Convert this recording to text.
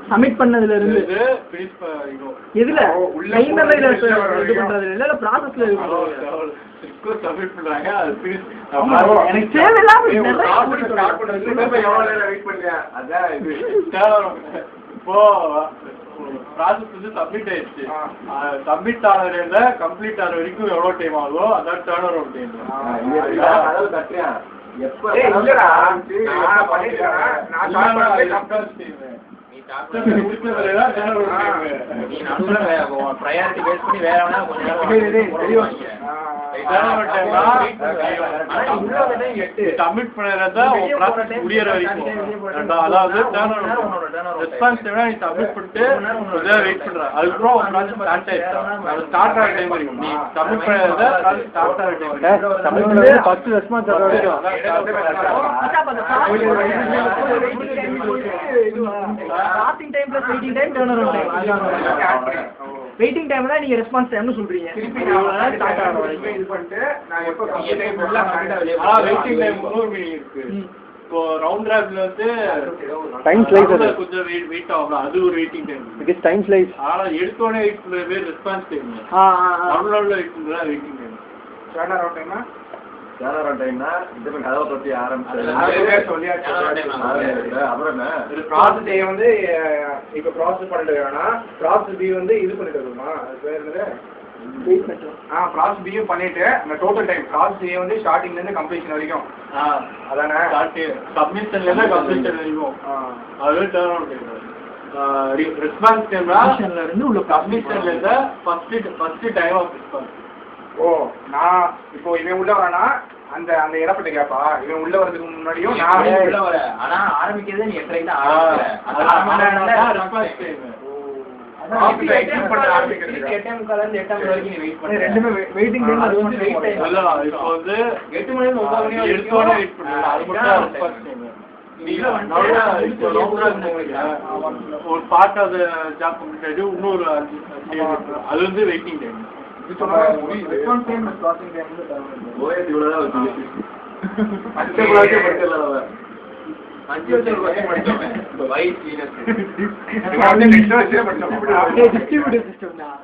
Submit பண்ணதுல இருந்து எதுல இது பண்றது இல்ல ப்ராசஸ்ல சப்மிட் பண்றாங்க எனக்கு தேவையில்லாம இப்போ ப்ராசஸ் வந்து சப்மிட் ஆயிடுச்சு. சப்மிட் ஆனதுல கம்ப்ளீட் ஆன வரைக்கும் எவ்வளவு டைம் ஆகுதோ அதான் turn around time. Priority base பண்ணி வேற சப்மிட் பண்ணறத முடியற வரைக்கும் அதாவது ரெஸ்பான்ஸ் டைம் நீ சப்மிட் பண்ணிட்டு வெயிட் பண்ற. அதுக்கப்புறம் ஸ்டார்ட் ஆயிடுச்சு. ஸ்டார்ட் ஆகிற டைம் வரைக்கும் நீ சப்மிட் பண்ணறத ஸ்டார்ட் ஆகிற டைம் வரைக்கும் ஃபர்ஸ்ட் ரெஸ்பான்ஸ் வர வரைக்கும் starting time plus waiting time turn around time. Waiting time தான் நீங்க ரெஸ்பான்ஸ் டைம்னு சொல்றீங்க. ஸ்டார்ட் ஆகற வரைக்கும் இது பண்ணிட்டு நான் எப்ப கம்ப்ளீட் ஃபுல்லா கம்ப்ளீட் வெயிட்டிங் டைம் ஒரு மீனிங் இருக்கு. இப்போ ரவுண்ட் ராப்ல வந்து டைம் ஸ்லைஸ் கொஞ்சம் வெயிட் ஆகும். அது ஒரு waiting time. It is time slice. ஆனா எடுத்தோனே வெயிட் பண்றது ரெஸ்பான்ஸ் டைம். ரவுண்ட் ராப்ல வெயிட் பண்றது வெயிட்டிங் டைம். டர்ன் அரவுண்ட் டைம்னா டைம்னா இந்த கதவை பத்தி ஆரம்பிச்சு அப்புறம் என்ன ப்ராசஸ் ஏ வந்து இப்போ ப்ராசஸ் பண்ணிட்டு வேணா ப்ராசஸ் பி வந்து இது பண்ணிட்டு இருக்குமா அது பேர் என்னது ப்ராசஸ் பியும் பண்ணிட்டு அந்த டோட்டல் டைம் ப்ராசஸ் ஏ வந்து ஸ்டார்டிங்ல இருந்து கம்ப்ளீஷன் வரைக்கும் அதானே சப்மிஷன்ல இருந்து கம்ப்ளீஷன் வரைக்கும் அது டர்ன் அரவுண்ட் டைம். ரெஸ்பான்ஸ் டைம்னா இருந்து உள்ள சப்மிஷன்ல இருந்து ஃபர்ஸ்ட் டைம் ஆஃப் ரெஸ்பான்ஸ். ஓ நான் இப்போ இவன் உள்ள வரானா அந்த அந்த இடப்பட்ட கேப்பா இவன் உள்ள வரதுக்கு முன்னாடியும் நான் உள்ள வரேன். ஆனா ஆரம்பிக்கிறதே நீ 8:30 தான் ரெஸ்பான்ஸ் டைம். ரெண்டுமே வெயிட்டிங் டைம். அது வந்து வெயிட் டைம் இல்ல. இப்போ வந்து 8 மணி 9 மணி எடுத்தோனே வெயிட் பண்ணல. அது மட்டும் ரெஸ்பான்ஸ் டைம். ஒரு part of the job complete ஆயிடு இன்னொரு அது வந்து waiting time. Response time processing time வந்து ஓஎஸ் இவ்வளவுதான் வச்சு டிஸ்ட்ரிபியூட்டர் சிஸ்டம் தான்.